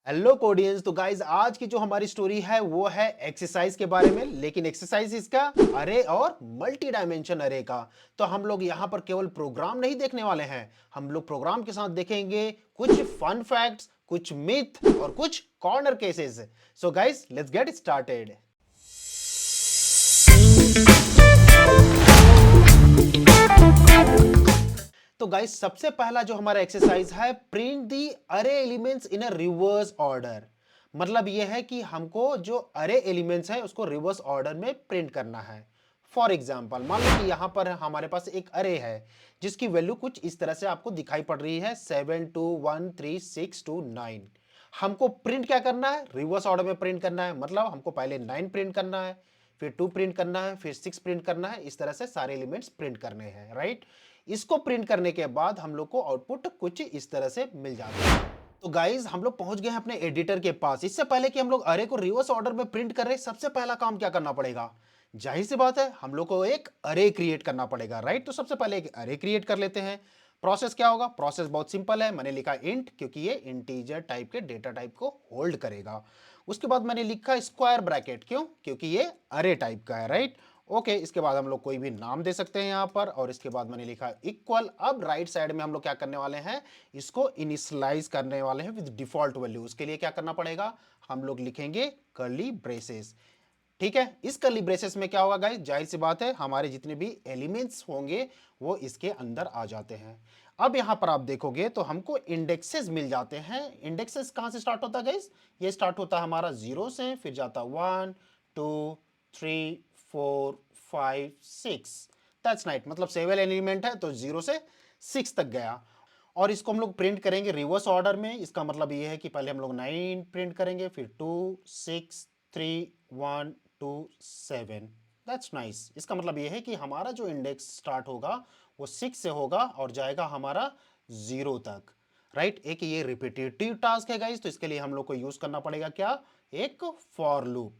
Hello कोडियंस। तो guys आज की जो हमारी स्टोरी है वो है एक्सरसाइज के बारे में, लेकिन एक्सरसाइज इसका अरे और मल्टी डायमेंशन अरे का। तो हम लोग यहाँ पर केवल प्रोग्राम नहीं देखने वाले हैं, हम लोग प्रोग्राम के साथ देखेंगे कुछ फन फैक्ट्स, कुछ मिथ और कुछ corner cases. So guys let's get started. तो गाइस सबसे पहला जो हमारा एक्सरसाइज है, प्रिंट दी अरे elements in a reverse order. मतलब यह है कि हमको जो अरे एलिमेंट्स है उसको रिवर्स ऑर्डर में प्रिंट करना है। फॉर एग्जाम्पल मान लो कि यहां पर हमारे पास एक अरे है जिसकी वैल्यू कुछ इस तरह से आपको दिखाई पड़ रही है 7 2 1 3 6 2 9। हमको प्रिंट क्या करना है, रिवर्स ऑर्डर में प्रिंट करना है। मतलब हमको पहले 9 प्रिंट करना है, फिर 2 प्रिंट करना है, फिर 6 प्रिंट करना है। इस तरह से सारे एलिमेंट्स प्रिंट करने हैं, राइट। इसको प्रिंट करने के बाद हम लोग को आउटपुट कुछ इस तरह से मिल जाता है। तो गाइज हम लोग पहुंच गए हैं अपने एडिटर के पास। इससे पहले कि हम लोग अरे को रिवर्स ऑर्डर में प्रिंट करें, सबसे पहला काम क्या करना पड़ेगा? जाहिर सी बात है, हम लोग को एक अरे क्रिएट करना पड़ेगा, राइट। तो सबसे पहले एक अरे क्रिएट कर लेते हैं। प्रोसेस क्या होगा? प्रोसेस बहुत सिंपल है। मैंने लिखा इंट क्योंकि ये इंटीजर टाइप के डेटा टाइप को होल्ड करेगा। उसके बाद मैंने लिखा स्क्वायर ब्रैकेट, क्यों? क्योंकि ये अरे टाइप का है, राइट। ओके, इसके बाद हम लोग कोई भी नाम दे सकते हैं यहाँ पर, और इसके बाद मैंने लिखा इक्वल। अब राइट साइड में हम लोग क्या करने वाले हैं, इसको इनिशियलाइज करने वाले हैं विद डिफॉल्ट वैल्यू। उसके लिए क्या करना पड़ेगा, हम लोग लिखेंगे कर्ली ब्रेसेस। ठीक है, इस कर्ली ब्रेसेस में क्या होगा गाइस, जाहिर सी बात है हमारे जितने भी एलिमेंट्स होंगे वो इसके अंदर आ जाते हैं। अब यहां पर आप देखोगे तो हमको इंडेक्सेस मिल जाते हैं। इंडेक्सेस कहां से स्टार्ट होता है गाइस? ये स्टार्ट होता है हमारा 0 से, फिर जाता 1 2 3 4 5 6। दैट्स नाइट, मतलब 7 एलिमेंट है तो 0 से 6 तक गया। और इसको हम लोग प्रिंट करेंगे रिवर्स ऑर्डर में। इसका मतलब ये है कि पहले हम लोग 9 प्रिंट करेंगे, फिर 2 6 3 1 2 7। That's nice. इसका मतलब ये है कि हमारा जो इंडेक्स स्टार्ट होगा वो 6 से होगा और जाएगा हमारा 0 तक, राइट। एक ये रिपीटेटिव टास्क है गाइस, तो इसके लिए हम लोग को यूज करना पड़ेगा क्या, एक फॉर लूप,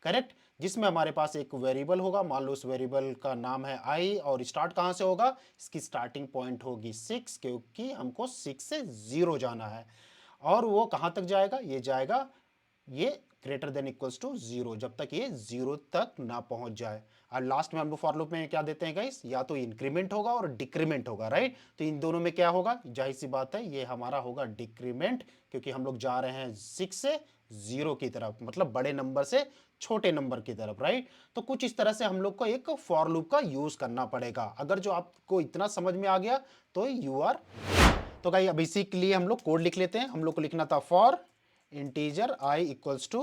करेक्ट। जिसमें हमारे पास एक वेरिएबल होगा, मान लो उस वेरिएबल का नाम है आई, और स्टार्ट कहां से होगा, इसकी स्टार्टिंग पॉइंट होगी 6, क्योंकि हमको 6 से 0 जाना है। और वो कहां तक जाएगा, ये जाएगा ये ग्रेटर देन इक्वल्स टू 0, जब तक ये 0 तक ना पहुंच जाए। और लास्ट में हम लोग फॉर लूप में क्या देते हैं गाइस, या तो इंक्रीमेंट होगा और डिक्रीमेंट होगा, राइट। तो इन दोनों में क्या होगा, जाहिर सी बात है ये हमारा होगा डिक्रीमेंट, क्योंकि हम लोग जा रहे हैं 6 से 0 की तरफ, मतलब बड़े नंबर से छोटे नंबर की तरफ, राइट। तो कुछ इस तरह से हम लोग को एक फॉर लूप का यूज करना पड़ेगा। अगर जो आपको इतना समझ में आ गया तो यू आर। तो गाइस अब इसी के लिए हम लोग कोड लिख लेते हैं। हम लोग को लिखना था for integer i equals to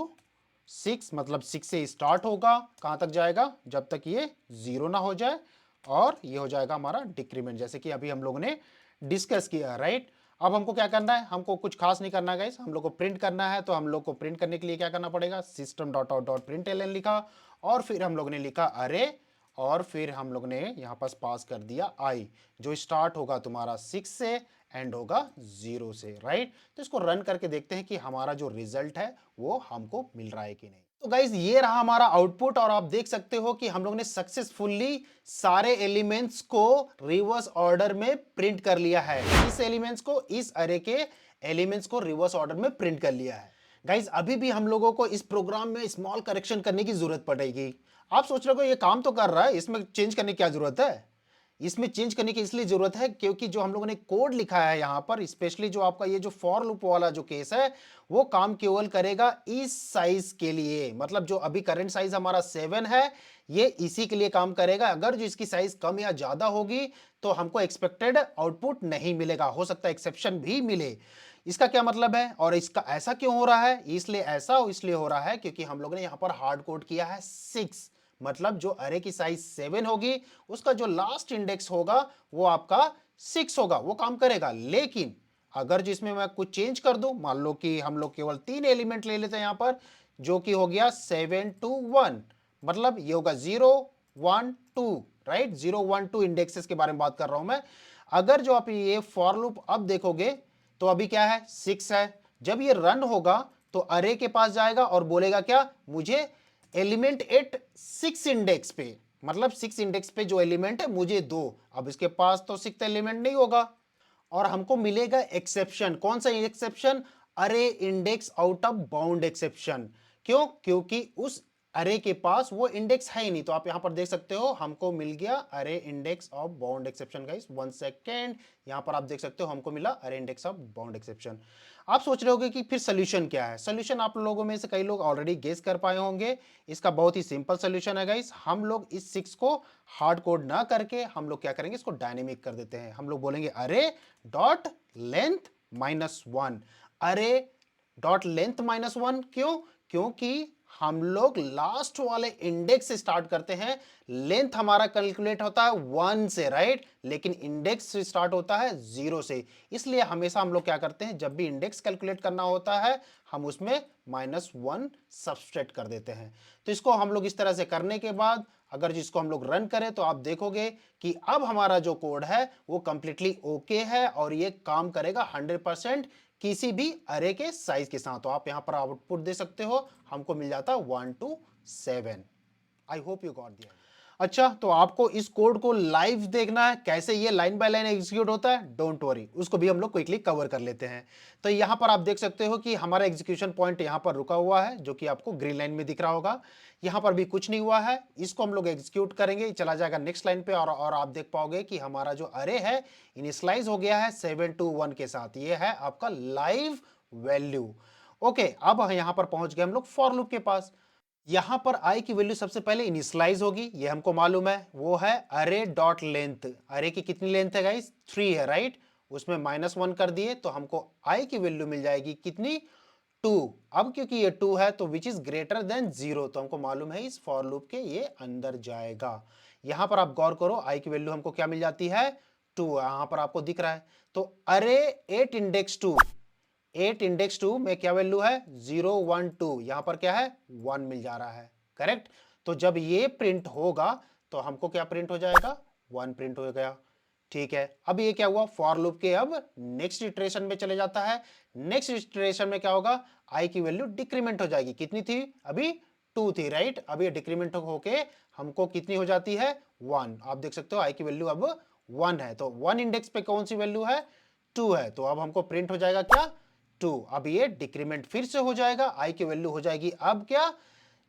6, मतलब 6 से स्टार्ट होगा, कहां तक जाएगा, जब तक ये 0 ना हो जाए, और ये हो जाएगा हमारा डिक्रीमेंट, जैसे कि अभी हम लोगों ने डिस्कस किया, राइट। अब हमको क्या करना है, हमको कुछ खास नहीं करना है गाइस, हम लोग को प्रिंट करना है। तो हम लोग को प्रिंट करने के लिए क्या करना पड़ेगा, system dot out dot print l n लिखा, और फिर हम लोग ने लिखा अरे, और फिर हम लोग ने यहाँ पास कर दिया i, जो स्टार्ट होगा तुम्हारा 6 से, एंड होगा 0 से, राइट। तो इसको रन करके देखते हैं कि हमारा जो रिजल्ट है वो हमको मिल रहा है कि नहीं। तो गाइज ये रहा हमारा आउटपुट, और आप देख सकते हो कि हम लोग ने सक्सेसफुली सारे एलिमेंट्स को रिवर्स ऑर्डर में प्रिंट कर लिया है। इस एलिमेंट्स को, इस अरे के एलिमेंट्स को रिवर्स ऑर्डर में प्रिंट कर लिया है। गाइज अभी भी हम लोगों को इस प्रोग्राम में स्मॉल करेक्शन करने की जरूरत पड़ेगी। आप सोच रहे हो ये काम तो कर रहा है, इसमें चेंज करने की क्या जरूरत है? इसमें चेंज करने की इसलिए जरूरत है क्योंकि जो हम लोगों ने कोड लिखा है यहाँ पर, स्पेशली जो आपका ये जो फॉर लूप वाला जो केस है, वो काम केवल करेगा इस साइज के लिए। मतलब जो अभी करंट साइज हमारा 7 है, ये इसी के लिए काम करेगा। अगर जो इसकी साइज कम या ज्यादा होगी तो हमको एक्सपेक्टेड आउटपुट नहीं मिलेगा, हो सकता है एक्सेप्शन भी मिले। इसका क्या मतलब है, और इसका ऐसा क्यों हो रहा है? इसलिए हो रहा है क्योंकि हम लोगों ने यहाँ पर हार्ड कोड किया है 6। मतलब जो अरे की साइज 7 होगी, उसका जो लास्ट इंडेक्स होगा वो आपका 6 होगा, वो काम करेगा। लेकिन अगर जिसमें मैं कुछ चेंज कर दूं, मान लो कि हम लोग केवल 3 एलिमेंट ले लेते हैं यहां पर, जो कि हो गया 7 2 1, मतलब ये होगा 0 1 2, राइट। 0 1 2 इंडेक्सेस के बारे में बात कर रहा हूं मैं। अगर जो आप ये फॉर लूप अब देखोगे तो अभी क्या है, 6 है। जब ये रन होगा तो अरे के पास जाएगा और बोलेगा क्या, मुझे एलिमेंट एट 6 इंडेक्स पे, मतलब 6 इंडेक्स पे जो एलिमेंट है मुझे दो। अब इसके पास तो 6 एलिमेंट नहीं होगा, और हमको मिलेगा एक्सेप्शन। कौन सा एक्सेप्शन? अरे index out of bound exception. क्यों? क्योंकि उस अरे के पास वो इंडेक्स है ही नहीं। तो आप यहां पर देख सकते हो हमको मिल गया अरे index of bound exception. Guys 1 second, यहां पर आप देख सकते हो हमको मिला अरे इंडेक्स ऑफ बाउंड एक्सेप्शन। आप सोच रहे होगे कि फिर सोल्यूशन क्या है। सोल्यूशन आप लोगों में से कई लोग ऑलरेडी गेस कर पाए होंगे। इसका बहुत ही सिंपल सोल्यूशन है गाइस। हम लोग इस 6 को हार्ड कोड ना करके हम लोग क्या करेंगे, इसको डायनेमिक कर देते हैं। हम लोग बोलेंगे अरे डॉट लेंथ -1। अरे डॉट लेंथ -1 क्यों? क्योंकि हम लोग लास्ट वाले इंडेक्स से स्टार्ट करते हैं। लेंथ हमारा कैलकुलेट होता है 1 से, राइट, लेकिन इंडेक्स से स्टार्ट होता है 0 से। इसलिए हमेशा हम लोग क्या करते हैं, जब भी इंडेक्स कैलकुलेट करना होता है हम उसमें -1 सब्सट्रैक्ट कर देते हैं। तो इसको हम लोग इस तरह से करने के बाद अगर जिसको हम लोग रन करें तो आप देखोगे कि अब हमारा जो कोड है वो कंप्लीटली ओके है और ये काम करेगा 100% किसी भी अरे के साइज के साथ। तो आप यहां पर आउटपुट दे सकते हो, हमको मिल जाता है 1 to 7। I hope you got दिया। अच्छा, तो आपको इस कोड को लाइव देखना है कैसे ये लाइन बाय लाइन एग्जीक्यूट होता है, डोंट वरी, उसको भी हम लोग क्विकली कवर कर लेते हैं। तो यहां पर आप देख सकते हो कि हमारा एग्जीक्यूशन पॉइंट यहां पर रुका हुआ है, जो कि आपको ग्रीन लाइन में दिख रहा होगा। यहां पर भी कुछ नहीं हुआ है, इसको हम लोग एग्जीक्यूट करेंगे, चला जाएगा नेक्स्ट लाइन पे और आप देख पाओगे कि हमारा जो अरे है इनिशियलाइज हो गया है 7 to 1 के साथ। ये है आपका लाइव वैल्यू। ओके, अब यहां पर पहुंच गए हम लोग फॉर लूप के पास। यहां पर आई की वैल्यू सबसे पहले इनिशियलाइज होगी, ये हमको मालूम है, वो है अरे डॉट लेंथ। अरे की कितनी लेंथ है गाइस? 3 है, राइट। उसमें -1 कर दिए तो हमको आई की वैल्यू मिल जाएगी कितनी? 2। अब क्योंकि ये 2 है तो विच इज ग्रेटर देन 0, तो हमको मालूम है इस फॉर लूप के ये अंदर जाएगा। यहां पर आप गौर करो, आई की वैल्यू हमको क्या मिल जाती है? 2। यहां पर आपको दिख रहा है। तो अरे 8 इंडेक्स 2, 8 इंडेक्स 2 में क्या वैल्यू है? 0 1 2। यहां पर क्या है? 1 मिल जा रहा है, करेक्ट। तो जब ये प्रिंट होगा तो हमको क्या प्रिंट हो जाएगा? 1 प्रिंट हो गया। ठीक है, अब ये क्या हुआ? फॉर लूप के अब नेक्स्ट इटरेशन में चले जाता है। नेक्स्ट इटरेशन में क्या होगा? आई की वैल्यू डिक्रीमेंट हो जाएगी। कितनी थी अभी? 2 थी, राइट। अब ये डिक्रीमेंट होके हमको कितनी हो जाती है? 1। आप देख सकते हो आई की वैल्यू अब 1 है। तो 1 इंडेक्स पे कौन सी वैल्यू है? 2 है। तो अब हमको प्रिंट हो जाएगा क्या? 2। अब ये डिक्रीमेंट फिर से हो जाएगा, आई की वैल्यू हो जाएगी अब क्या?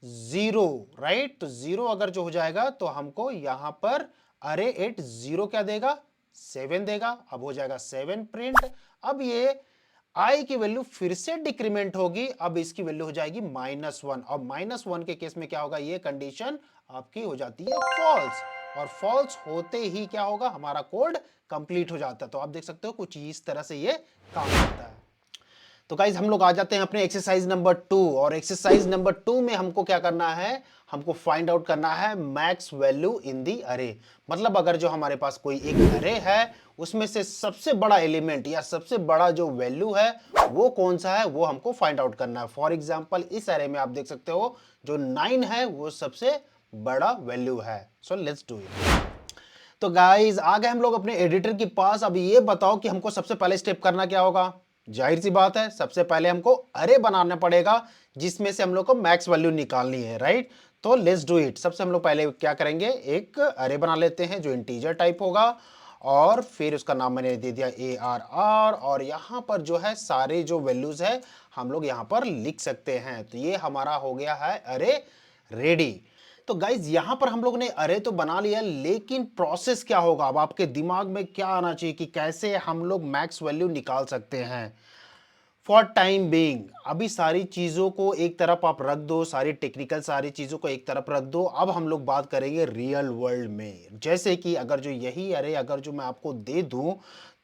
0, राइट। तो 0 अगर जो हो जाएगा तो हमको यहां पर अरे 8 0 क्या देगा? 7 देगा। अब हो जाएगा 7 प्रिंट। अब ये आई की वैल्यू फिर से डिक्रीमेंट होगी, अब इसकी वैल्यू हो जाएगी -1। अब -1 के केस में क्या होगा? ये कंडीशन आपकी हो जाती है फॉल्स, और फॉल्स होते ही क्या होगा? हमारा कोड कंप्लीट हो जाता है। तो आप देख सकते हो कुछ इस तरह से ये काम करता है। तो गाइज हम लोग आ जाते हैं अपने एक्सरसाइज नंबर 2, और एक्सरसाइज नंबर 2 में हमको क्या करना है? हमको फाइंड आउट करना है मैक्स वैल्यू इन दी अरे। मतलब अगर जो हमारे पास कोई एक अरे है उसमें से सबसे बड़ा एलिमेंट या सबसे बड़ा जो वैल्यू है वो कौन सा है, वो हमको फाइंड आउट करना है। फॉर एग्जाम्पल इस अरे में आप देख सकते हो जो 9 है वो सबसे बड़ा वैल्यू है। So let's do it. तो गाइज आ गए हम लोग अपने एडिटर के पास। अब ये बताओ कि हमको सबसे पहले स्टेप करना क्या होगा? जाहिर सी बात है, सबसे पहले हमको अरे बनाना पड़ेगा जिसमें से हम लोग को मैक्स वैल्यू निकालनी है, राइट। तो लेट्स डू इट। सबसे हम लोग पहले क्या करेंगे? एक अरे बना लेते हैं जो इंटीजर टाइप होगा, और फिर उसका नाम मैंने दे दिया ARR, और यहाँ पर जो है सारे जो वैल्यूज है हम लोग यहाँ पर लिख सकते हैं। तो ये हमारा हो गया है अरे रेडी। तो गाइज यहां पर हम लोग ने अरे तो बना लिया, लेकिन प्रोसेस क्या होगा? अब आपके दिमाग में क्या आना चाहिए कि कैसे हम लोग मैक्स वैल्यू निकाल सकते हैं। फॉर टाइम बीइंग अभी सारी चीजों को एक तरफ आप रख दो, सारी टेक्निकल सारी चीजों को एक तरफ रख दो। अब हम लोग बात करेंगे रियल वर्ल्ड में। जैसे कि अगर जो यही अरे अगर जो मैं आपको दे दूं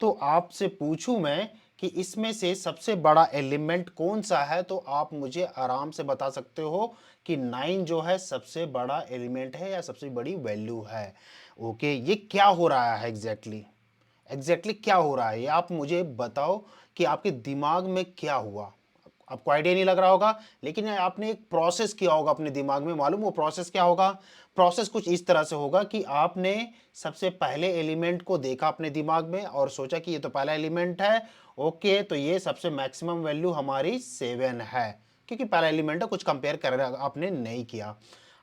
तो आपसे पूछूं मैं कि इसमें से सबसे बड़ा एलिमेंट कौन सा है, तो आप मुझे आराम से बता सकते हो कि 9 जो है सबसे बड़ा एलिमेंट है या सबसे बड़ी वैल्यू है। ओके, ये क्या हो रहा है एग्जैक्टली क्या हो रहा है, ये आप मुझे बताओ कि आपके दिमाग में क्या हुआ। आपको आइडिया नहीं लग रहा होगा, लेकिन आपने एक प्रोसेस किया होगा अपने दिमाग में। मालूम वो प्रोसेस क्या होगा? प्रोसेस कुछ इस तरह से होगा कि आपने सबसे पहले एलिमेंट को देखा अपने दिमाग में और सोचा कि ये तो पहला एलिमेंट है। ओके, तो ये सबसे मैक्सिमम वैल्यू हमारी 7 है, क्योंकि पहला एलिमेंट है, कुछ कंपेयर कर आपने नहीं किया।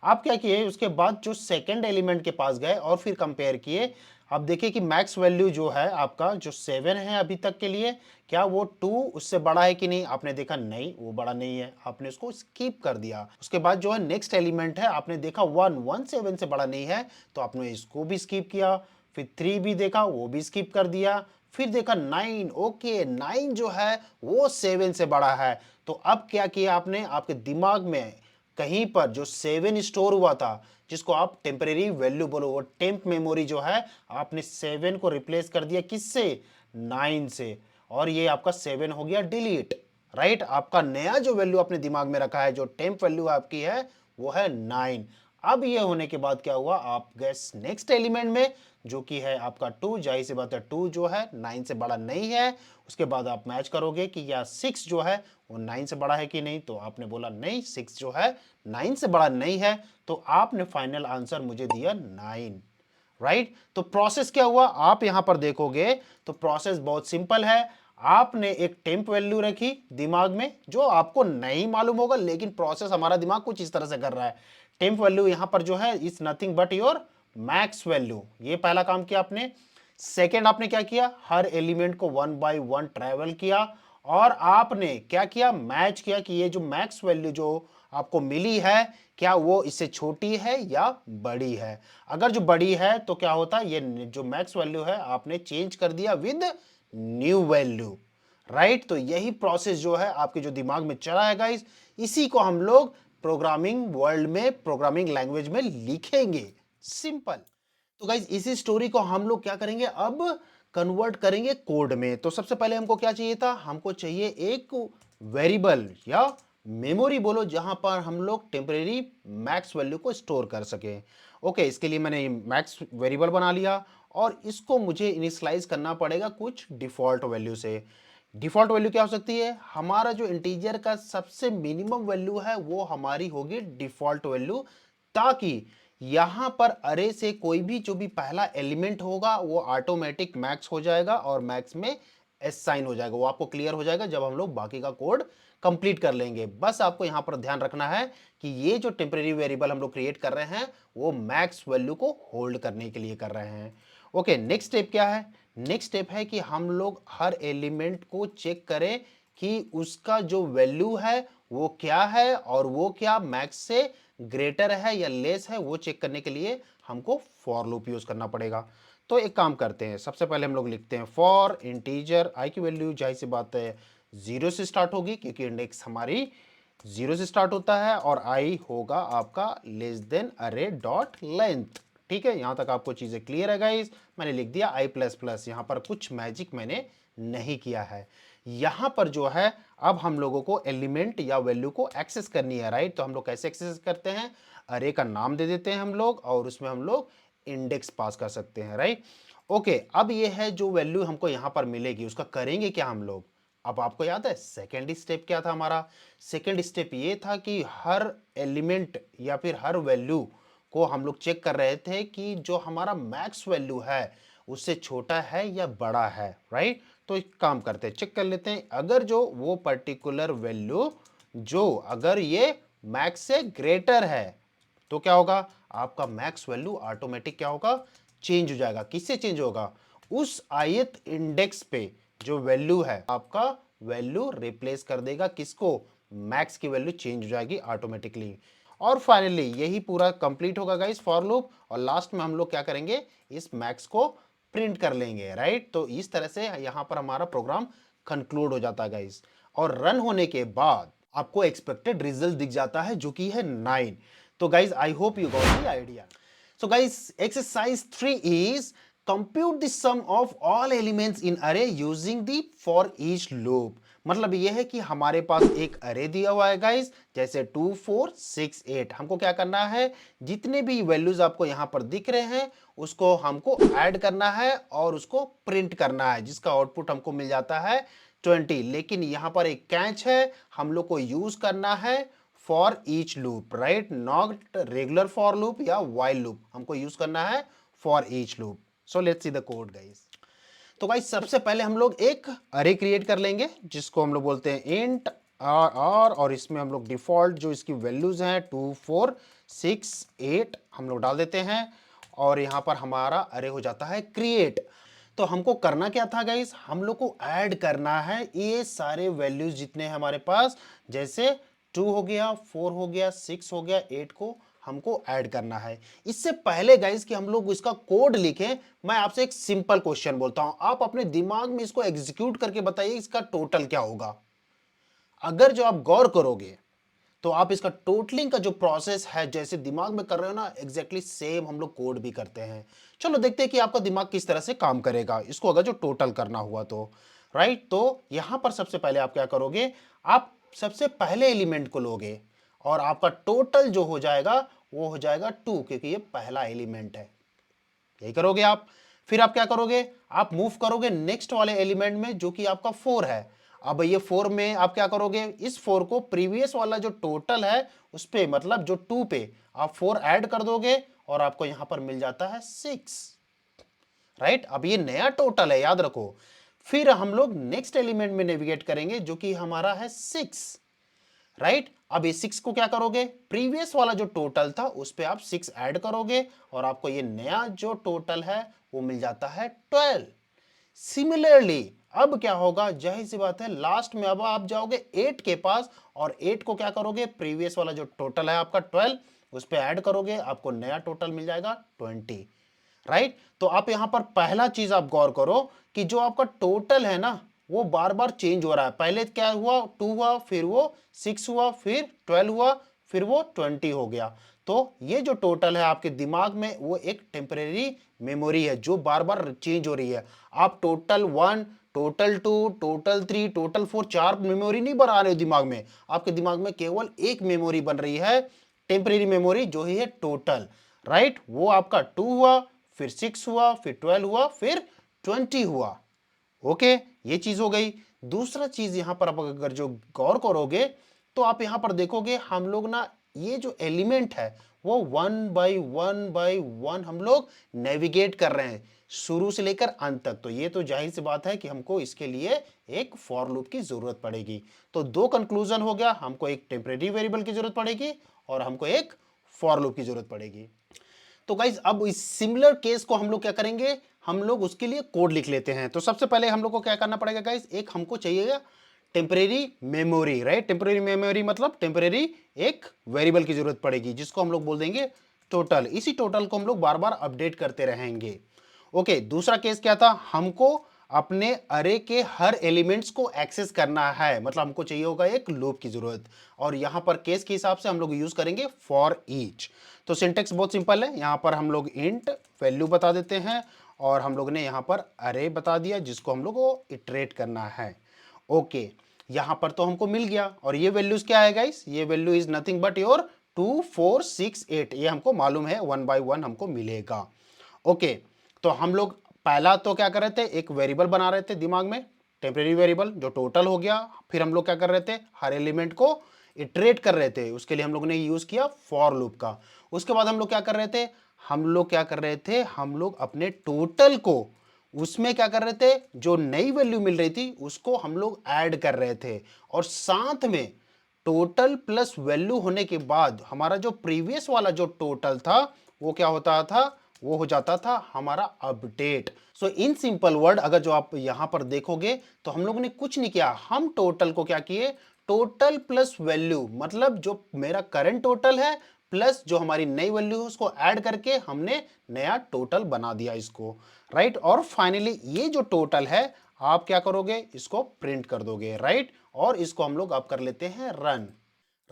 आप क्या किए? उसके बाद जो सेकंड एलिमेंट के पास गए और फिर कंपेयर किए। अब देखिए कि मैक्स वैल्यू जो है आपका जो 7 है अभी तक के लिए, क्या वो 2 उससे बड़ा है कि नहीं? आपने देखा नहीं, वो बड़ा नहीं है, आपने उसको स्किप कर दिया। उसके बाद जो है नेक्स्ट एलिमेंट है, आपने देखा 1 7 से बड़ा नहीं है, तो आपने इसको भी स्किप किया। फिर 3 भी देखा, वो भी स्किप कर दिया। फिर देखा 9, ओके 9 जो है वो 7 से बड़ा है। तो अब क्या किया आपने? आपके दिमाग में कहीं पर जो 7 स्टोर हुआ था, जिसको आप टेम्परेरी वैल्यू बोलो, वो टेम्प मेमोरी जो है, आपने 7 को रिप्लेस कर दिया किससे? 9 से। और ये आपका 7 हो गया डिलीट, राइट। आपका नया जो वैल्यू आपने दिमाग में रखा है, जो टेम्प वैल्यू आपकी है, वो है 9। अब ये होने के बाद क्या हुआ? आप गए नेक्स्ट एलिमेंट में, जो कि है आपका 2। जाहिर सी बात है 2 जो है 9 से बड़ा नहीं है। उसके बाद आप मैच करोगे कि या 6 जो है वो 9 से बड़ा है कि नहीं, तो आपने बोला नहीं, 6 जो है 9 से बड़ा नहीं है। तो आपने फाइनल आंसर मुझे दिया 9, राइट। तो प्रोसेस क्या हुआ आप यहां पर देखोगे, तो प्रोसेस बहुत सिंपल है। आपने एक टेम्प वैल्यू रखी दिमाग में, जो आपको नहीं मालूम होगा, लेकिन प्रोसेस हमारा दिमाग कुछ इस तरह से कर रहा है। टेम्प वैल्यू यहां पर जो है is nothing but your max value. ये पहला काम किया आपने। सेकेंड आपने क्या किया? हर एलिमेंट को 1 बाय 1 ट्रेवल किया, और आपने क्या किया? मैच किया कि ये जो मैक्स वैल्यू जो आपको मिली है, क्या वो इससे छोटी है या बड़ी है। अगर जो बड़ी है तो क्या होता है? ये जो मैक्स वैल्यू है आपने चेंज कर दिया विद न्यू वैल्यू, राइट। तो यही प्रोसेस जो है आपके जो दिमाग में चला है गाइस, इसी को हम लोग प्रोग्रामिंग वर्ल्ड में, प्रोग्रामिंग लैंग्वेज में लिखेंगे, सिंपल। तो गाइज इसी स्टोरी को हम लोग क्या करेंगे? अब कन्वर्ट करेंगे कोड में। तो सबसे पहले हमको क्या चाहिए था? हमको चाहिए एक वेरिएबल या मेमोरी बोलो, जहां पर हम लोग टेम्परेरी मैक्स वैल्यू को स्टोर कर सके। ओके, इसके लिए मैंने मैक्स वेरिएबल बना लिया, और इसको मुझे इनिशियलाइज करना पड़ेगा कुछ डिफॉल्ट वैल्यू से। डिफॉल्ट वैल्यू क्या हो सकती है? हमारा जो इंटीजर का सबसे मिनिमम वैल्यू है, वो हमारी होगी डिफॉल्ट वैल्यू, ताकि यहां पर अरे से कोई भी जो भी पहला एलिमेंट होगा वो ऑटोमेटिक मैक्स हो जाएगा, और मैक्स में एस साइन हो जाएगा। वो आपको क्लियर हो जाएगा जब हम लोग बाकी का कोड कंप्लीट कर लेंगे। बस आपको यहां पर ध्यान रखना है कि ये जो टेम्परेरी वेरिएबल हम लोग क्रिएट कर रहे हैं, वो मैक्स वैल्यू को होल्ड करने के लिए कर रहे हैं। ओके, नेक्स्ट स्टेप क्या है? नेक्स्ट स्टेप है कि हम लोग हर एलिमेंट को चेक करें कि उसका जो वैल्यू है वो क्या है, और वो क्या मैक्स से ग्रेटर है या लेस है, वो चेक करने के लिए हमको फॉर लूप यूज करना पड़ेगा। तो एक काम करते हैं, सबसे पहले हम लोग लिखते हैं फॉर इंटीजर आई की वैल्यू, जाहिर सी बात है 0 से स्टार्ट होगी, क्योंकि इंडेक्स हमारी 0 से स्टार्ट होता है, और आई होगा आपका लेस देन अरे डॉट लेंथ। ठीक है, यहां तक आपको चीजें क्लियर है गाइस? मैंने लिख दिया आई प्लस प्लस, यहां पर कुछ मैजिक मैंने नहीं किया है। यहां पर जो है अब हम लोगों को एलिमेंट या वैल्यू को एक्सेस करनी है, राइट। तो हम लोग कैसे एक्सेस करते हैं? अरे का नाम दे देते हैं हम लोग, और उसमें हम लोग इंडेक्स पास कर सकते हैं, राइट। ओके, अब ये है जो वैल्यू हमको यहां पर मिलेगी, उसका करेंगे क्या हम लोग? अब आपको याद है सेकेंड स्टेप क्या था हमारा? सेकेंड स्टेप ये था कि हर एलिमेंट या फिर हर वैल्यू को हम लोग चेक कर रहे थे कि जो हमारा मैक्स वैल्यू है उससे छोटा है या बड़ा है, राइट। तो एक काम करते हैं, चेक कर लेते हैं, अगर जो वो पर्टिकुलर वैल्यू जो अगर ये मैक्स से ग्रेटर है, तो क्या होगा? आपका मैक्स वैल्यू ऑटोमेटिक क्या होगा? चेंज हो जाएगा। किससे चेंज होगा? उस आयत इंडेक्स पे जो वैल्यू है, आपका वैल्यू रिप्लेस कर देगा किसको? मैक्स की वैल्यू चेंज हो जाएगी ऑटोमेटिकली। और फाइनली यही पूरा कंप्लीट होगा गाइस फॉर लूप, और लास्ट में हम लोग क्या करेंगे? इस मैक्स को प्रिंट कर लेंगे, राइट। तो इस तरह से यहां पर हमारा प्रोग्राम कंक्लूड हो जाता है गाइस, और रन होने के बाद आपको एक्सपेक्टेड रिजल्ट दिख जाता है, जो कि है 9। तो guys I hope you got the idea. So guys, exercise 3 is compute the sum of all elements in array using the for each loop। मतलब यह है कि हमारे पास एक अरे दिया हुआ है गाइस, जैसे 2 4 6 8। हमको क्या करना है? जितने भी वैल्यूज आपको यहां पर दिख रहे हैं, उसको हमको ऐड करना है और उसको प्रिंट करना है, जिसका आउटपुट हमको मिल जाता है 20। लेकिन यहां पर एक कैच है, हम लोग को यूज करना है for each loop, right, not regular for loop या वाइल लूप, हमको यूज करना है for each loop. So let's see the code guys. तो गाइस सबसे पहले हम लोग एक अरे क्रिएट कर लेंगे, जिसको हम लोग बोलते हैं इंट आर, और इसमें हम लोग डिफॉल्ट जो इसकी वैल्यूज हैं 2 4 6 8 हम लोग डाल देते हैं। और यहां पर हमारा अरे हो जाता है क्रिएट। तो हमको करना क्या था गाइस, हम लोग को ऐड करना है ये सारे वैल्यूज जितने हैं हमारे पास, जैसे 2 हो गया, 4 हो गया, 6 हो गया, 8 को हमको ऐड करना है। इससे पहले गाइस कि हम लोग इसका कोड लिखें, मैं आपसे एक सिंपल क्वेश्चन बोलता हूं, आप अपने दिमाग में इसको एग्जीक्यूट करके बताइए इसका टोटल क्या होगा। अगर जो आप गौर करोगे तो आप इसका टोटलिंग का जो प्रोसेस है जैसे दिमाग में कर रहे हो ना, एग्जैक्टली सेम हम लोग कोड भी करते हैं। चलो देखते हैं कि आपका दिमाग किस तरह से काम करेगा इसको अगर जो टोटल करना हुआ तो। राइट, तो यहां पर सबसे पहले आप क्या करोगे, आप सबसे पहले एलिमेंट को लोगे और आपका टोटल जो हो जाएगा वो हो जाएगा 2, क्योंकि ये पहला एलिमेंट है। यही करोगे आप। फिर आप क्या करोगे, आप मूव करोगे नेक्स्ट वाले एलिमेंट में जो कि आपका 4 है। अब ये 4 में आप क्या करोगे, इस 4 को प्रीवियस वाला जो टोटल है उस पे, मतलब जो 2 पे आप 4 ऐड कर दोगे और आपको यहां पर मिल जाता है 6। राइट, अब ये नया टोटल है, याद रखो। फिर हम लोग नेक्स्ट एलिमेंट में नेविगेट करेंगे जो कि हमारा है 6। राइट, अब ये 6 को क्या करोगे, प्रीवियस वाला जो टोटल था उस पे आप 6 ऐड करोगे और आपको ये नया जो टोटल है वो मिल जाता है 12। सिमिलरली अब क्या होगा, जाहिर सी बात है लास्ट में अब आप जाओगे 8 के पास और 8 को क्या करोगे, प्रीवियस वाला जो टोटल है आपका 12 उस पे ऐड करोगे, आपको नया टोटल मिल जाएगा 20। राइट, तो आप यहां पर पहला चीज आप गौर करो कि जो आपका टोटल है ना वो बार बार चेंज हो रहा है। पहले क्या हुआ, 2 हुआ, फिर वो 6 हुआ, फिर 12 हुआ, फिर वो 20 हो गया। तो ये जो टोटल है आपके दिमाग में वो एक टेम्परेरी मेमोरी है जो बार बार चेंज हो रही है। आप टोटल 1, टोटल 2, टोटल 3, टोटल 4 चार मेमोरी नहीं बना रहे हो दिमाग में, आपके दिमाग में केवल एक मेमोरी बन रही है, टेम्परेरी मेमोरी, जो ही है टोटल। राइट, वो आपका 2 हुआ, फिर 6 हुआ, फिर 12 हुआ, फिर 20 हुआ। ओके, ये चीज हो गई। दूसरा चीज यहां पर आप अगर जो गौर करोगे तो आप यहां पर देखोगे हम लोग ना ये जो एलिमेंट है वो 1 बाई 1 हम लोग नेविगेट कर रहे हैं शुरू से लेकर अंत तक। तो ये तो जाहिर सी बात है कि हमको इसके लिए एक फॉर लूप की जरूरत पड़ेगी। तो दो कंक्लूजन हो गया, हमको एक टेम्परेरी वेरिएबल की जरूरत पड़ेगी और हमको एक फॉर लूप की जरूरत पड़ेगी। तो गाइज अब इस सिमिलर केस को हम लोग क्या करेंगे, हम लोग उसके लिए कोड लिख लेते हैं। तो सबसे पहले हम लोग को क्या करना पड़ेगा गाइज, एक हमको चाहिएगा temporary memory. Right, temporary memory मतलब टेम्परेरी एक वेरिएबल की जरूरत पड़ेगी जिसको हम लोग बोल देंगे टोटल। इसी टोटल को हम लोग बार बार अपडेट करते रहेंगे। ओके, दूसरा केस क्या था, हमको अपने अरे के हर एलिमेंट्स को एक्सेस करना है, मतलब हमको चाहिए होगा एक लूप की जरूरत। और यहां पर केस के हिसाब से हम लोग यूज करेंगे फॉर ईच। तो सिंटेक्स बहुत सिंपल है, यहां पर हम लोग इंट वैल्यू बता देते हैं और हम लोग ने यहां पर अरे बता दिया जिसको हम लोग को इटरेट करना है। ओके, यहां पर तो हमको मिल गया और ये वैल्यूज क्या है गाइस, ये value is nothing but your 2, 4, 6, 8, ये हमको मालूम है 1 बाई 1 हमको मिलेगा। ओके, तो हम लोग पहला तो क्या कर रहे थे, एक वेरिएबल बना रहे थे दिमाग में, टेम्परेरी वेरिएबल जो टोटल हो गया। फिर हम लोग क्या कर रहे थे, हर एलिमेंट को इटरेट कर रहे थे, उसके लिए हम लोग ने यूज किया फॉर लूप का। उसके बाद हम लोग क्या कर रहे थे, हम लोग अपने टोटल को उसमें क्या कर रहे थे, जो नई वैल्यू मिल रही थी उसको हम लोग ऐड कर रहे थे। और साथ में टोटल प्लस वैल्यू होने के बाद हमारा जो प्रीवियस वाला जो टोटल था वो क्या होता था, वो हो जाता था हमारा update. So in simple word अगर जो आप यहां पर देखोगे तो हम लोग ने कुछ नहीं किया, हम टोटल को क्या किए, टोटल प्लस वैल्यू, मतलब जो मेरा करंट टोटल है प्लस जो हमारी नई वैल्यू है उसको ऐड करके हमने नया टोटल बना दिया इसको। राइट, और फाइनली ये जो टोटल है आप क्या करोगे, इसको प्रिंट कर दोगे। राइट, और इसको हम लोग अब कर लेते हैं रन।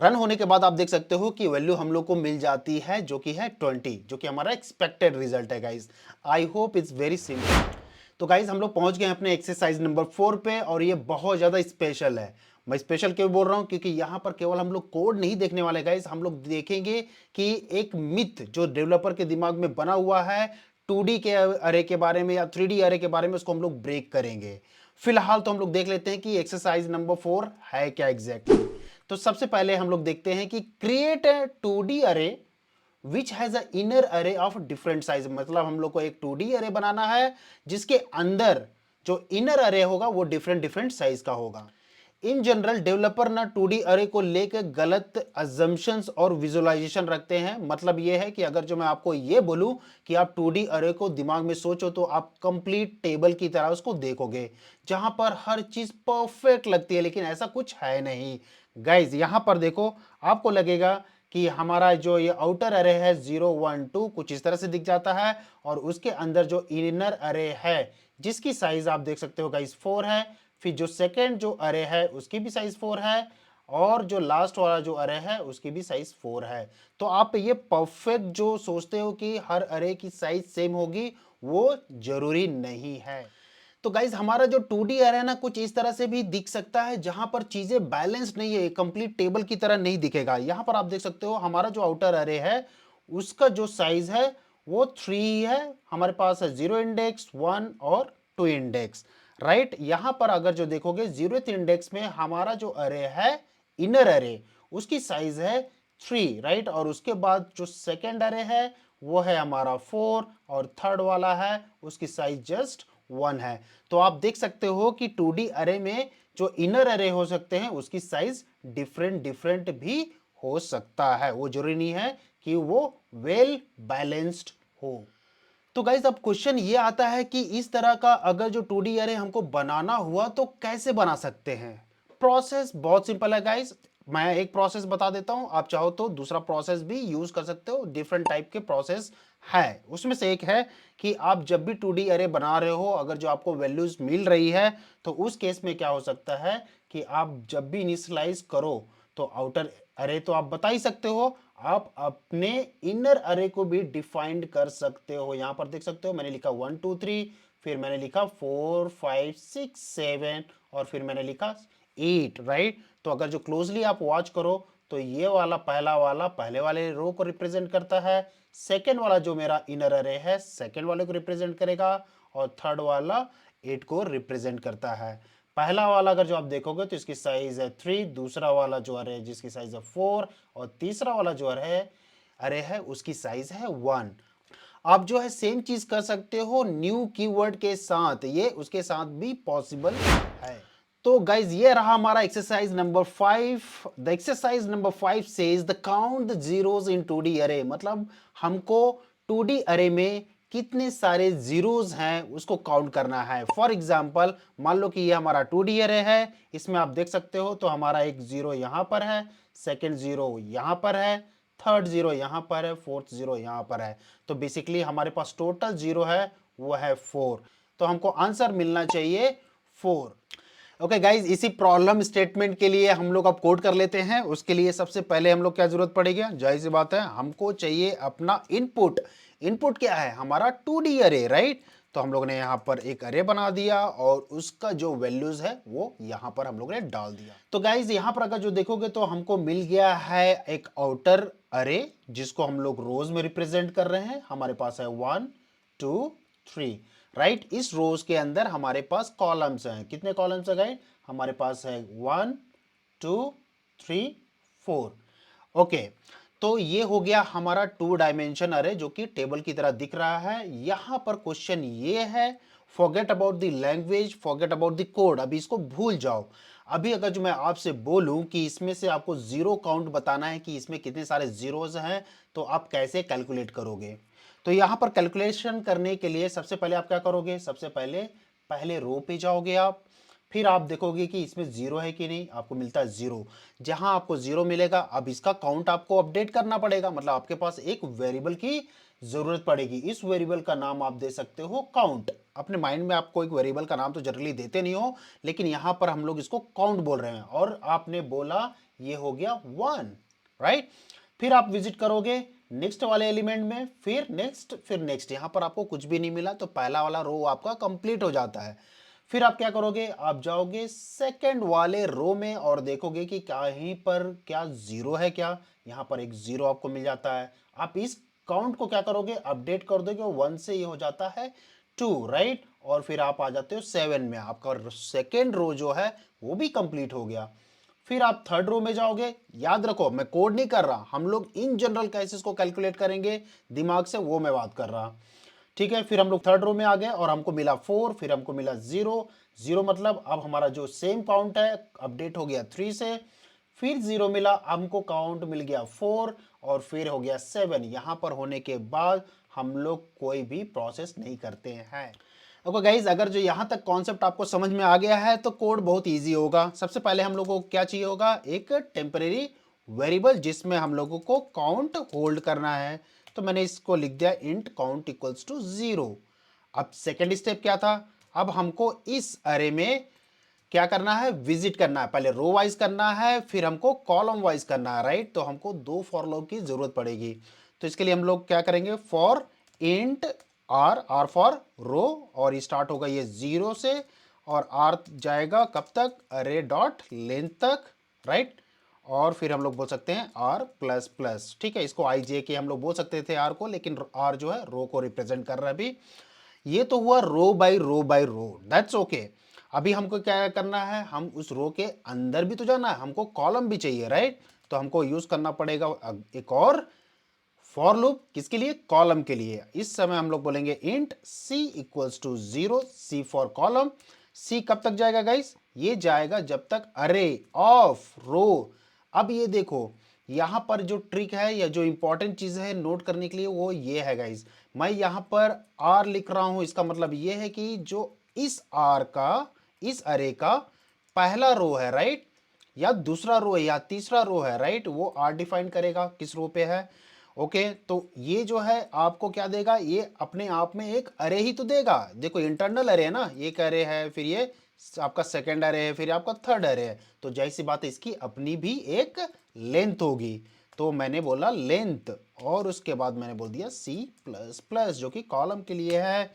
रन होने के बाद आप देख सकते हो कि वैल्यू हम लोग को मिल जाती है जो कि है 20, जो कि हमारा एक्सपेक्टेड रिजल्ट है guys. I hope it's very simple. तो गाइस हम लोग पहुंच गए अपने एक्सरसाइज नंबर 4 पे और ये बहुत ज्यादा स्पेशल है। मैं स्पेशल क्यों बोल रहा हूं, क्योंकि यहां पर केवल हम लोग कोड नहीं देखने वाले गाइस, हम लोग देखेंगे कि एक मिथ जो डेवलपर के दिमाग में बना हुआ है 2D के अरे के बारे में या 3D अरे के बारे में, उसको हम लोग ब्रेक करेंगे। फिलहाल तो हम लोग देख लेते हैं कि एक्सरसाइज नंबर 4 है क्या एग्जैक्टली। तो सबसे पहले हम लोग देखते हैं कि क्रिएट ए 2D अरे विच हैज अ इनर अरे ऑफ डिफरेंट साइज, मतलब हम लोग को एक 2D अरे बनाना है जिसके अंदर जो इनर अरे होगा वो डिफरेंट डिफरेंट साइज का होगा। इन जनरल डेवलपर ना 2D अरे को लेकर गलत अजम्पशंस और विजुअलाइजेशन रखते हैं। मतलब ये है कि अगर जो मैं आपको ये बोलूं कि आप 2D अरे को दिमाग में सोचो तो आप कंप्लीट टेबल की तरह उसको देखोगे जहां पर हर चीज परफेक्ट लगती है, लेकिन ऐसा कुछ है नहीं गाइज। यहां पर देखो आपको लगेगा कि हमारा जो ये आउटर अरे है 0 1 2 कुछ इस तरह से दिख जाता है, और उसके अंदर जो इनर अरे है जिसकी साइज आप देख सकते हो गाइज 4 है, फिर जो सेकेंड जो अरे है उसकी भी साइज 4 है, और जो लास्ट वाला जो अरे है उसकी भी साइज 4 है। तो आप ये परफेक्ट जो सोचते हो कि हर अरे की साइज सेम होगी, वो जरूरी नहीं है। तो गाइज हमारा जो 2D अरे है ना कुछ इस तरह से भी दिख सकता है जहां पर चीजें बैलेंस नहीं है, कंप्लीट टेबल की तरह नहीं दिखेगा। यहां पर आप देख सकते हो हमारा जो आउटर अरे है उसका जो साइज है वो 3 है, हमारे पास है 0 इंडेक्स 1 और 2 इंडेक्स, राइट। यहां पर अगर जो देखोगे 0th इंडेक्स में हमारा जो अरे है इनर अरे उसकी साइज है 3, राइट। और उसके बाद जो सेकेंड अरे है वो है हमारा 4, और थर्ड वाला है उसकी साइज जस्ट 1 है। तो आप देख सकते हो कि 2D अरे में जो इनर अरे हो सकते हैं उसकी साइज डिफरेंट डिफरेंट भी हो सकता है, वो जरूरी नहीं है कि वो वेल बैलेंस्ड हो। तो गाइज अब क्वेश्चन ये आता है कि इस तरह का अगर जो 2D अरे हमको बनाना हुआ तो कैसे बना सकते हैं। प्रोसेस बहुत सिंपल है गाइज, मैं एक प्रोसेस बता देता हूं, आप चाहो तो दूसरा प्रोसेस भी यूज कर सकते हो। डिफरेंट टाइप के प्रोसेस है, उसमें से एक है कि आप जब भी 2D अरे बना रहे हो अगर जो आपको वैल्यूज मिल रही है तो उस केस में क्या हो सकता है कि आप जब भी इनिशियलाइज करो तो आउटर अरे तो आप बता ही सकते हो, आप अपने इनर अरे को भी डिफाइंड कर सकते हो। यहां पर देख सकते हो मैंने लिखा 1 2 3, फिर मैंने लिखा 4 5 6 7 और फिर मैंने लिखा 8, राइट। तो अगर जो क्लोजली आप वॉच करो तो ये वाला पहला वाला पहले वाले रो को रिप्रेजेंट करता है, सेकेंड वाला जो मेरा इनर अरे है सेकेंड वाले को रिप्रेजेंट करेगा, और थर्ड वाला 8 को रिप्रेजेंट करता है। पहला वाला अगर जो आप देखोगे तो इसकी साइज है 3, दूसरा वाला जो अरे है जिसकी साइज है 4, और तीसरा वाला जो अरे है उसकी साइज है 1। आप जो है सेम चीज कर सकते हो न्यू कीवर्ड के साथ, ये उसके साथ भी पॉसिबल है। तो गाइज ये रहा हमारा exercise number 5। The exercise number 5 says the count the zeros in 2D अरे, मतलब हमको 2D अरे में कितने सारे जीरोस हैं उसको काउंट करना है। फॉर एग्जांपल मान लो कि ये हमारा 2D अरे है, इसमें आप देख सकते हो तो हमारा एक जीरो यहां पर है, सेकंड जीरो यहां पर है, थर्ड जीरो यहां पर है, फोर्थ जीरो यहां पर है। तो बेसिकली हमारे पास टोटल जीरो है वो है 4, तो हमको आंसर मिलना चाहिए 4। ओके गाइज, इसी प्रॉब्लम स्टेटमेंट के लिए हम लोग अब कोड कर लेते हैं। उसके लिए सबसे पहले हम लोग क्या जरूरत पड़ेगी, जाहिर सी बात है हमको चाहिए अपना इनपुट। इनपुट क्या है हमारा 2D अरे, राइट। तो हम लोग ने यहाँ पर एक अरे बना दिया और उसका जो वैल्यूज है वो यहाँ पर हम लोग ने डाल दिया। तो गाइज यहाँ पर अगर जो देखोगे तो हमको मिल गया है एक आउटर अरे जिसको हम लोग रोज में रिप्रेजेंट कर रहे हैं। हमारे पास है 1 2 3, राइट। इस रोज के अंदर हमारे पास कॉलम्स हैं, कितने कॉलम्स है गाइड, हमारे पास है 1 2 3 4। ओके, तो ये हो गया हमारा 2 डायमेंशन अरे जो कि टेबल की तरह दिख रहा है। यहां पर क्वेश्चन ये है, forget about the language, forget about the code, अभी इसको भूल जाओ। अभी अगर जो मैं आपसे बोलूं कि इसमें से आपको जीरो काउंट बताना है कि इसमें कितने सारे जीरोस हैं, तो आप कैसे कैलकुलेट करोगे। तो यहां पर कैलकुलेशन करने के लिए सबसे पहले आप क्या करोगे, सबसे पहले पहले रो पे जाओगे आप, फिर आप देखोगे कि इसमें जीरो है कि नहीं, आपको मिलता है जीरो। जहां आपको जीरो मिलेगा अब इसका काउंट आपको अपडेट करना पड़ेगा, मतलब आपके पास एक वेरिएबल की जरूरत पड़ेगी। इस वेरिएबल का नाम आप दे सकते हो काउंट। अपने माइंड में आपको एक वेरिएबल का नाम तो जनरली देते नहीं हो, लेकिन यहां पर हम लोग इसको काउंट बोल रहे हैं, और आपने बोला ये हो गया 1, राइट। फिर आप विजिट करोगे नेक्स्ट वाले एलिमेंट में, फिर नेक्स्ट, फिर नेक्स्ट, यहां पर आपको कुछ भी नहीं मिला तो पहला वाला रो आपका कंप्लीट हो जाता है। फिर आप क्या करोगे, आप जाओगे सेकंड वाले रो में और देखोगे कि कहीं पर क्या जीरो है क्या, यहां पर एक जीरो आपको मिल जाता है। आप इस काउंट को क्या करोगे, अपडेट कर दोगे, 1 से ये हो जाता है 2, राइट। और फिर आप आ जाते हो 7 में, आपका सेकेंड रो जो है वो भी कंप्लीट हो गया। फिर आप थर्ड रो में जाओगे, याद रखो मैं कोड नहीं कर रहा, हम लोग इन जनरल केसेस को कैलकुलेट करेंगे दिमाग से, वो मैं बात कर रहा। ठीक है, फिर हम लोग थर्ड रो में आ गए और हमको मिला 4, फिर हमको मिला 0, 0 मतलब अब हमारा जो सेम काउंट है अपडेट हो गया 3 से, फिर 0 मिला, हमको काउंट मिल गया 4 और फिर हो गया 7। यहां पर होने के बाद हम लोग कोई भी प्रोसेस नहीं करते हैं। ओके गाइज, अगर जो यहाँ तक कॉन्सेप्ट आपको समझ में आ गया है तो कोड बहुत इजी होगा। सबसे पहले हम लोगों को क्या चाहिए होगा, एक टेम्परेरी वेरिएबल जिसमें हम लोगों को काउंट होल्ड करना है। तो मैंने इसको लिख दिया इंट काउंट इक्वल्स टू 0। अब सेकेंड स्टेप क्या था, अब हमको इस अरे में क्या करना है, विजिट करना है। पहले रो वाइज करना है, फिर हमको कॉलम वाइज करना है, राइट। तो हमको दो फॉर लूप की जरूरत पड़ेगी। तो इसके लिए हम लोग क्या करेंगे, फॉर इंट आर फॉर रो, और स्टार्ट होगा ये 0 से और आर जाएगा कब तक, अरे डॉट लेंथ तक, राइट। और फिर हम लोग बोल सकते हैं आर प्लस प्लस, ठीक है। इसको आई जे के हम लोग बोल सकते थे आर को, लेकिन आर जो है रो को रिप्रेजेंट कर रहा है अभी। ये तो हुआ row by row by row, that's okay. अभी हमको क्या करना है, हम उस रो के अंदर भी तो जाना है, हमको कॉलम भी चाहिए, राइट। तो हमको यूज करना पड़ेगा एक और फॉर लूप, किसके लिए, कॉलम के लिए। इस समय हम लोग बोलेंगे int c equals to 0, c for column. C कब तक जाएगा गाइस, ये जाएगा जब तक अरे ऑफ रो। अब ये देखो यहां पर जो ट्रिक है या जो इंपॉर्टेंट चीज है नोट करने के लिए वो ये है गाइस, मैं यहां पर आर लिख रहा हूं, इसका मतलब ये है कि जो इस आर का, इस अरे का पहला रो है, राइट, या दूसरा रो है या तीसरा रो है, राइट, वो आर डिफाइन करेगा किस रो पे है। ओके, तो ये जो है आपको क्या देगा, ये अपने आप में एक अरे ही तो देगा। देखो इंटरनल अरे है ना, एक अरे है, फिर ये आपका सेकेंड अरे है, फिर आपका थर्ड अरे है। तो जाहिर सी बात है इसकी अपनी भी एक लेंथ होगी। तो मैंने बोला लेंथ और उसके बाद मैंने बोल दिया सी प्लस प्लस जो कि कॉलम के लिए है।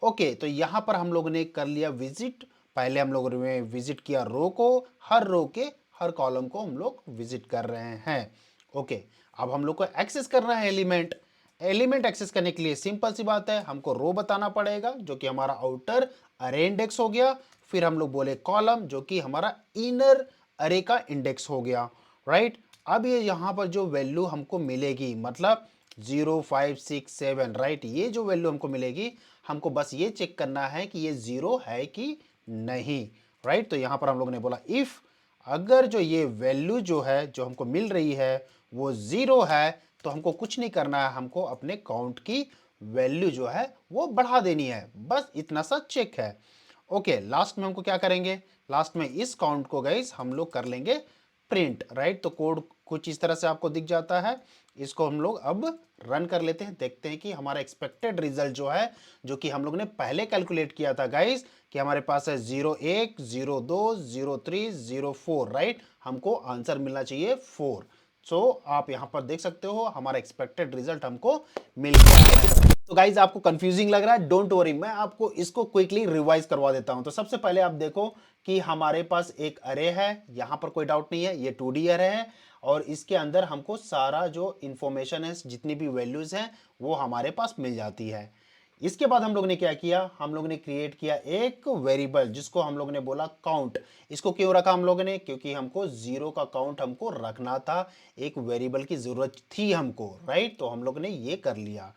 ओके, तो यहां पर हम लोग ने कर लिया विजिट। पहले हम लोग ने विजिट किया रो को, हर रो के हर कॉलम को हम लोग विजिट कर रहे हैं। ओके, अब हम लोग को एक्सेस करना है एलिमेंट। एलिमेंट एक्सेस करने के लिए सिंपल सी बात है, हमको रो बताना पड़ेगा जो कि हमारा आउटर अरे इंडेक्स हो गया। फिर हम लोग बोले कॉलम जो कि हमारा इनर अरे का इंडेक्स हो गया, राइट। अब ये यहां पर जो वैल्यू हमको मिलेगी, मतलब 0 5 6 7, राइट, ये जो वैल्यू हमको मिलेगी, हमको बस ये चेक करना है कि ये 0 है कि नहीं, राइट। तो यहां पर हम लोग ने बोला इफ अगर जो ये वैल्यू जो है जो हमको मिल रही है वो 0 है तो हमको कुछ नहीं करना है, हमको अपने काउंट की वैल्यू जो है वो बढ़ा देनी है, बस इतना सा चेक है। ओके, लास्ट में हमको क्या करेंगे, लास्ट में इस काउंट को गाइस हम लोग कर लेंगे प्रिंट, राइट। तो कोड कुछ इस तरह से आपको दिख जाता है। इसको हम लोग अब रन कर लेते हैं, देखते हैं कि हमारा एक्सपेक्टेड रिजल्ट जो है, जो कि हम लोग ने पहले कैलकुलेट किया था गाइस, कि हमारे पास है 01 02 03 04, राइट। हमको आंसर मिलना चाहिए 4। सो आप यहां पर देख सकते हो हमारा एक्सपेक्टेड रिजल्ट हमको मिल गया है। तो गाइज आपको कंफ्यूजिंग लग रहा है, डोंट वरी, मैं आपको इसको क्विकली रिवाइज करवा देता हूं। तो सबसे पहले आप देखो कि हमारे पास एक अरे है, यहां पर कोई डाउट नहीं है, ये 2D अरे है और इसके अंदर हमको सारा जो इंफॉर्मेशन है, जितनी भी वैल्यूज हैं वो हमारे पास मिल जाती है। इसके बाद हम लोग ने क्या किया, हम लोग ने क्रिएट किया एक वेरिएबल जिसको हम लोग ने बोला काउंट। इसको क्यों रखा हम लोग ने, क्योंकि हमको 0 का काउंट हमको रखना था, एक वेरिएबल की जरूरत थी हमको, राइट। तो हम लोग ने ये कर लिया।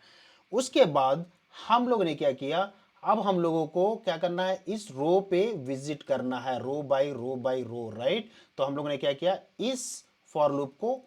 उसके बाद हम लोग ने क्या किया, अब हम लोगों को क्या करना है, इस रो पे विजिट करना है, रो by row by row, right. तो हम लोग ने क्या किया, इस फॉर लूप को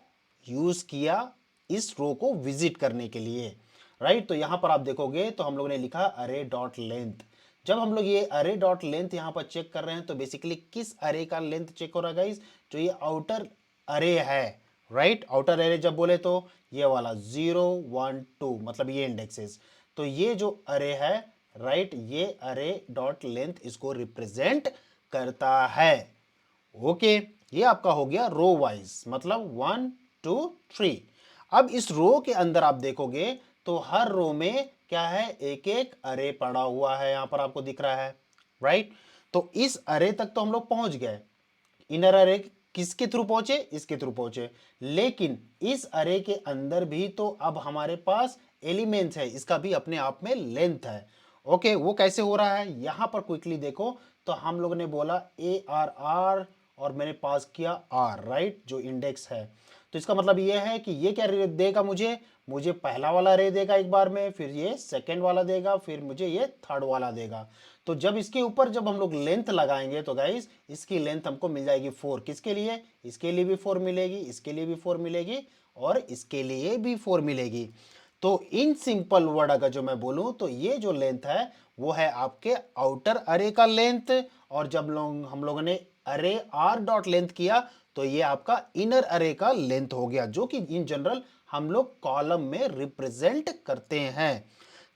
यूज किया इस रो को विजिट करने के लिए, राइट। तो यहां पर आप देखोगे तो हम लोग ने लिखा अरे डॉट लेंथ। जब हम लोग ये अरे डॉट लेंथ यहां पर चेक कर रहे हैं तो बेसिकली किस अरे का लेंथ चेक हो रहा है गाइस, जो ये आउटर अरे है, राइट। आउटर अरे जब बोले तो ये वाला 0 1 2 मतलब ये इंडेक्सेस। तो ये जो अरे है, राइट, ये अरे डॉट लेंथ इसको रिप्रेजेंट करता है। ओके, ये आपका हो गया रो वाइज, मतलब 1 2 3। अब इस रो के अंदर आप देखोगे तो हर रो में क्या है, एक एक अरे पड़ा हुआ है, यहां पर आपको दिख रहा है, राइट। तो इस अरे तक तो हम लोग पहुंच गए। इनर अरे किसके थ्रू पहुंचे, इसके थ्रू पहुंचे, लेकिन इस अरे के अंदर भी तो अब हमारे पास एलिमेंट्स है, इसका भी अपने आप में लेंथ है। ओके, वो कैसे हो रहा है, यहां पर क्विकली देखो। तो हम लोग ने बोला ए आर आर और मैंने पास किया आर, राइट, जो इंडेक्स है। तो इसका मतलब ये है कि ये क्या देगा मुझे पहला वाला रे देगा एक बार में, फिर ये सेकंड वाला देगा, फिर मुझे ये थर्ड वाला देगा। तो जब इसके ऊपर जब हम लोग लेंथ लगाएंगे तो गाइस इसकी लेंथ हमको मिल जाएगी 4। किसके लिए? इसके लिए भी 4 मिलेगी, इसके लिए भी 4 मिलेगी और इसके लिए भी 4 मिलेगी। तो इन सिंपल वर्ड अगर जो मैं बोलूं तो ये जो लेंथ है वो है आपके आउटर अरे का लेंथ, और जब हम लोगों ने अरे आर डॉट लेंथ किया तो ये आपका इनर अरे का लेंथ हो गया, जो कि इन जनरल हम लोग कॉलम में रिप्रेजेंट करते हैं।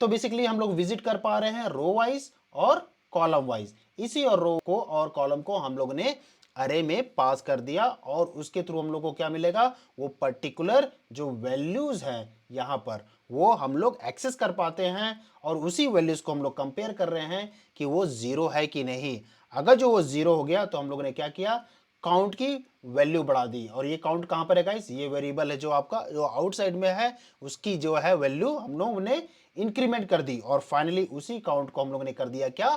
तो बेसिकली हम लोग विजिट कर पा रहे हैं रो वाइज और कॉलम वाइज। इसी और रो को और कॉलम को हम लोग ने अरे में पास कर दिया और उसके थ्रू हम लोग को क्या मिलेगा, वो पर्टिकुलर जो वैल्यूज हैं यहां पर वो हम लोग एक्सेस कर पाते हैं, और उसी वैल्यूज को हम लोग कंपेयर कर रहे हैं कि वो जीरो है कि नहीं। अगर जो वो जीरो हो गया तो हम लोग ने क्या किया, काउंट की वैल्यू बढ़ा दी। और ये काउंट कहां पर है गाइस, ये वेरिएबल है जो आपका जो आउटसाइड में है उसकी जो है वैल्यू हम लोग ने इंक्रीमेंट कर दी, और फाइनली उसी काउंट को हम लोग ने कर दिया क्या,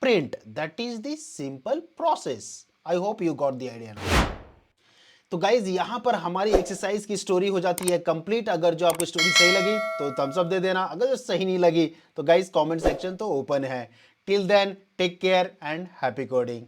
print. That is the simple process. I hope you got the idea now. तो गाइज यहां पर हमारी एक्सरसाइज की स्टोरी हो जाती है कंप्लीट। अगर जो आपको स्टोरी सही लगी तो थम्स अप दे देना, अगर जो सही नहीं लगी तो गाइज कमेंट सेक्शन तो ओपन है। Till then take care and happy coding.